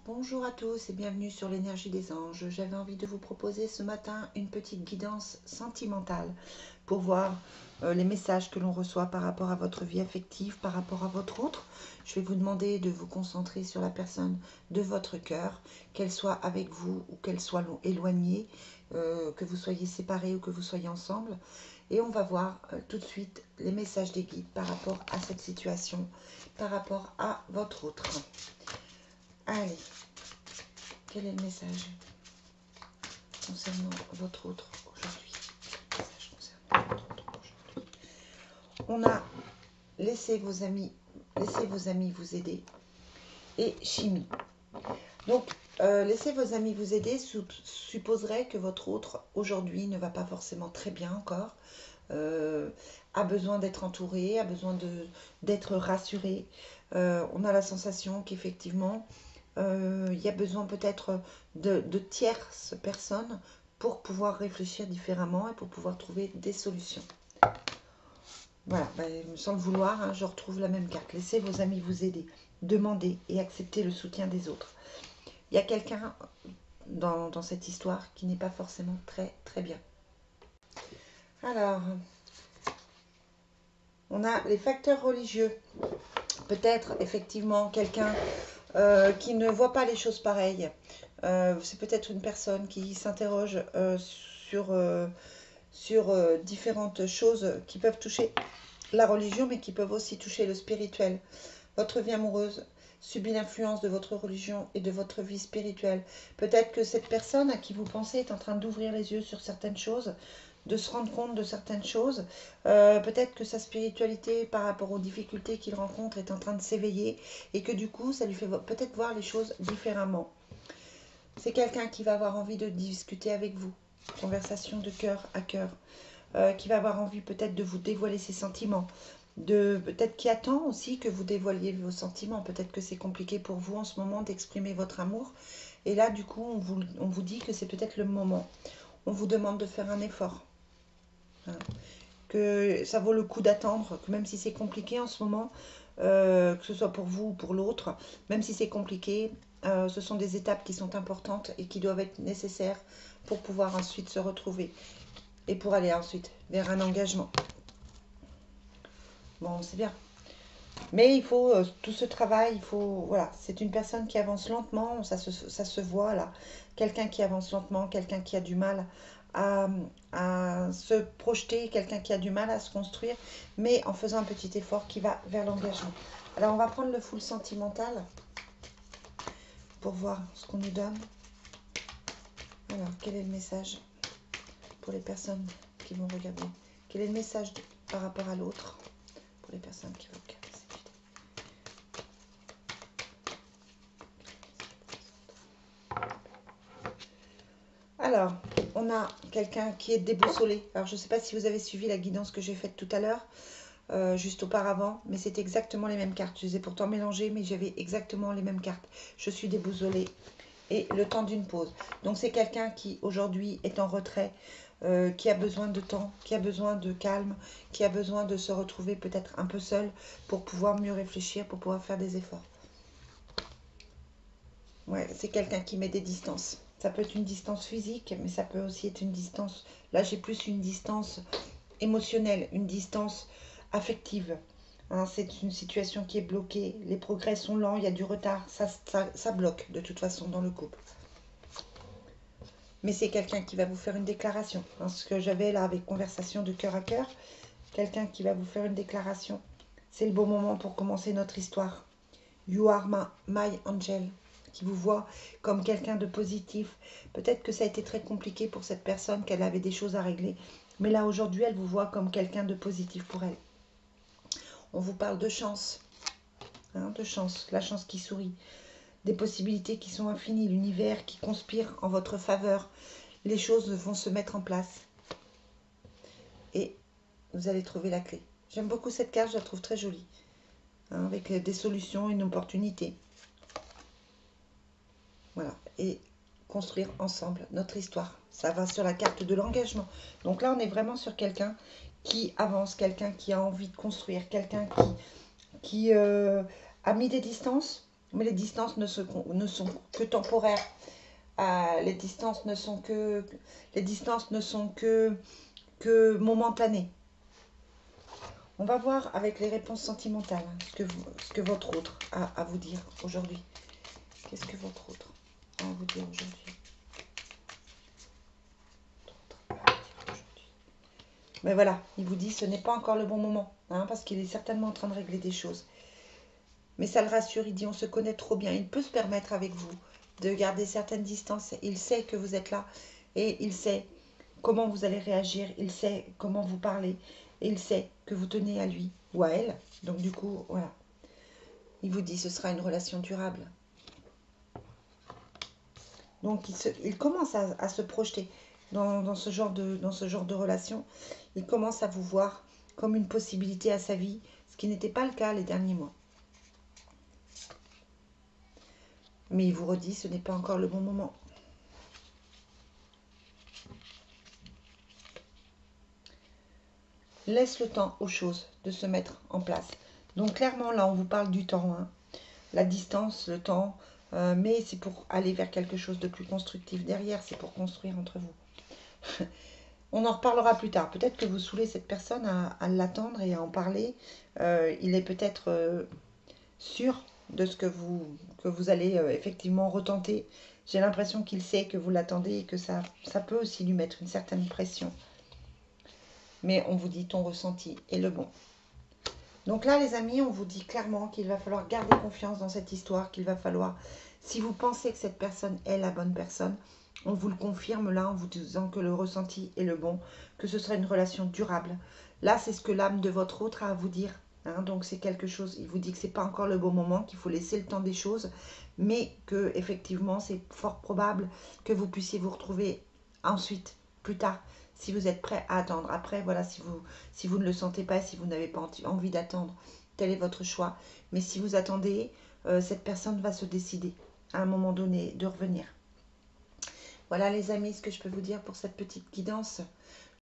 Bonjour à tous et bienvenue sur l'énergie des anges. J'avais envie de vous proposer ce matin une petite guidance sentimentale pour voir les messages que l'on reçoit par rapport à votre vie affective, par rapport à votre autre. Je vais vous demander de vous concentrer sur la personne de votre cœur, qu'elle soit avec vous ou qu'elle soit éloignée, que vous soyez séparés ou que vous soyez ensemble. Et on va voir tout de suite les messages des guides par rapport à cette situation, par rapport à votre autre. Allez, quel est le message concernant votre autre aujourd'hui? On a laissé vos amis vous aider et chimie. Donc, laissez vos amis vous aider supposerait que votre autre aujourd'hui ne va pas forcément très bien encore, a besoin d'être entouré, a besoin d'être rassuré. On a la sensation qu'effectivement, il y a besoin peut-être de tierces personnes pour pouvoir réfléchir différemment et pour pouvoir trouver des solutions. Voilà, sans le vouloir, hein, je retrouve la même carte. Laissez vos amis vous aider, demandez et acceptez le soutien des autres. Il y a quelqu'un dans cette histoire qui n'est pas forcément très bien. Alors, on a les facteurs religieux. Peut-être effectivement quelqu'un qui ne voit pas les choses pareilles. C'est peut-être une personne qui s'interroge sur différentes choses qui peuvent toucher la religion, mais qui peuvent aussi toucher le spirituel. Votre vie amoureuse subit l'influence de votre religion et de votre vie spirituelle. Peut-être que cette personne à qui vous pensez est en train d'ouvrir les yeux sur certaines choses, de se rendre compte de certaines choses. Peut-être que sa spiritualité par rapport aux difficultés qu'il rencontre est en train de s'éveiller et que du coup ça lui fait peut-être voir les choses différemment. C'est quelqu'un qui va avoir envie de discuter avec vous, conversation de cœur à cœur, qui va avoir envie peut-être de vous dévoiler ses sentiments, peut-être qui attend aussi que vous dévoiliez vos sentiments. Peut-être que c'est compliqué pour vous en ce moment d'exprimer votre amour et là du coup on vous dit que c'est peut-être le moment. On vous demande de faire un effort. Que ça vaut le coup d'attendre, que même si c'est compliqué en ce moment, que ce soit pour vous ou pour l'autre, même si c'est compliqué, ce sont des étapes qui sont importantes et qui doivent être nécessaires pour pouvoir ensuite se retrouver et pour aller ensuite vers un engagement. Bon, c'est bien. Mais il faut tout ce travail, voilà, c'est une personne qui avance lentement, ça se voit là. Quelqu'un qui avance lentement, quelqu'un qui a du mal à se projeter, quelqu'un qui a du mal à se construire, mais en faisant un petit effort qui va vers l'engagement. Alors on va prendre le full sentimental pour voir ce qu'on nous donne. Alors, quel est le message pour les personnes qui vont regarder? Quel est le message par rapport à l'autre pour les personnes qui vont regarder cette vidéo? Alors, on a quelqu'un qui est déboussolé. Alors, je ne sais pas si vous avez suivi la guidance que j'ai faite tout à l'heure, juste auparavant, mais c'est exactement les mêmes cartes. Je les ai pourtant mélangées, mais j'avais exactement les mêmes cartes. Je suis déboussolée et le temps d'une pause. Donc, c'est quelqu'un qui, aujourd'hui, est en retrait, qui a besoin de temps, qui a besoin de calme, qui a besoin de se retrouver peut-être un peu seul pour pouvoir mieux réfléchir, pour pouvoir faire des efforts. Ouais, c'est quelqu'un qui met des distances. Ça peut être une distance physique, mais ça peut aussi être une distance... Là, j'ai plus une distance émotionnelle, une distance affective. Hein, c'est une situation qui est bloquée. Les progrès sont lents, il y a du retard. Ça bloque de toute façon dans le couple. Mais c'est quelqu'un qui va vous faire une déclaration. Hein, ce que j'avais là avec conversation de cœur à cœur. Quelqu'un qui va vous faire une déclaration. C'est le bon moment pour commencer notre histoire. You are my angel. Qui vous voit comme quelqu'un de positif. Peut-être que ça a été très compliqué pour cette personne, qu'elle avait des choses à régler. Mais là, aujourd'hui, elle vous voit comme quelqu'un de positif pour elle. On vous parle de chance. Hein, de chance. La chance qui sourit. Des possibilités qui sont infinies. L'univers qui conspire en votre faveur. Les choses vont se mettre en place. Et vous allez trouver la clé. J'aime beaucoup cette carte, je la trouve très jolie. Hein, avec des solutions, une opportunité. Voilà, et construire ensemble notre histoire. Ça va sur la carte de l'engagement. Donc là, on est vraiment sur quelqu'un qui avance, quelqu'un qui a envie de construire, quelqu'un qui a mis des distances, Mais les distances ne sont que temporaires. Les distances ne sont que momentanées. On va voir avec les réponses sentimentales ce que votre autre a à vous dire aujourd'hui. Qu'est-ce que votre autre a à vous dire aujourd'hui? Mais voilà, il vous dit ce n'est pas encore le bon moment, hein, parce qu'il est certainement en train de régler des choses. Mais ça le rassure, il dit on se connaît trop bien. Il peut se permettre avec vous de garder certaines distances. Il sait que vous êtes là et il sait comment vous allez réagir. Il sait comment vous parlez et il sait que vous tenez à lui ou à elle. Donc du coup, voilà. Il vous dit ce sera une relation durable. Donc il commence à se projeter dans ce genre de relation. Il commence à vous voir comme une possibilité à sa vie, ce qui n'était pas le cas les derniers mois. Mais il vous redit, ce n'est pas encore le bon moment. Laisse le temps aux choses de se mettre en place. Donc clairement, là, on vous parle du temps. Hein. La distance, le temps, mais c'est pour aller vers quelque chose de plus constructif derrière. C'est pour construire entre vous. On en reparlera plus tard. Peut-être que vous saoulez cette personne à l'attendre et à en parler. Il est peut-être sûr de ce que vous allez effectivement retenter. J'ai l'impression qu'il sait que vous l'attendez et que ça peut aussi lui mettre une certaine pression. Mais on vous dit ton ressenti est le bon. Donc là, les amis, on vous dit clairement qu'il va falloir garder confiance dans cette histoire, qu'il va falloir, si vous pensez que cette personne est la bonne personne, on vous le confirme là en vous disant que le ressenti est le bon, que ce sera une relation durable. Là, c'est ce que l'âme de votre autre a à vous dire. Hein, donc c'est quelque chose, il vous dit que ce n'est pas encore le bon moment, qu'il faut laisser le temps des choses, mais que effectivement c'est fort probable que vous puissiez vous retrouver ensuite, plus tard, si vous êtes prêt à attendre. Après, voilà, si vous ne le sentez pas, si vous n'avez pas envie d'attendre, tel est votre choix. Mais si vous attendez, cette personne va se décider à un moment donné de revenir. Voilà les amis, ce que je peux vous dire pour cette petite guidance.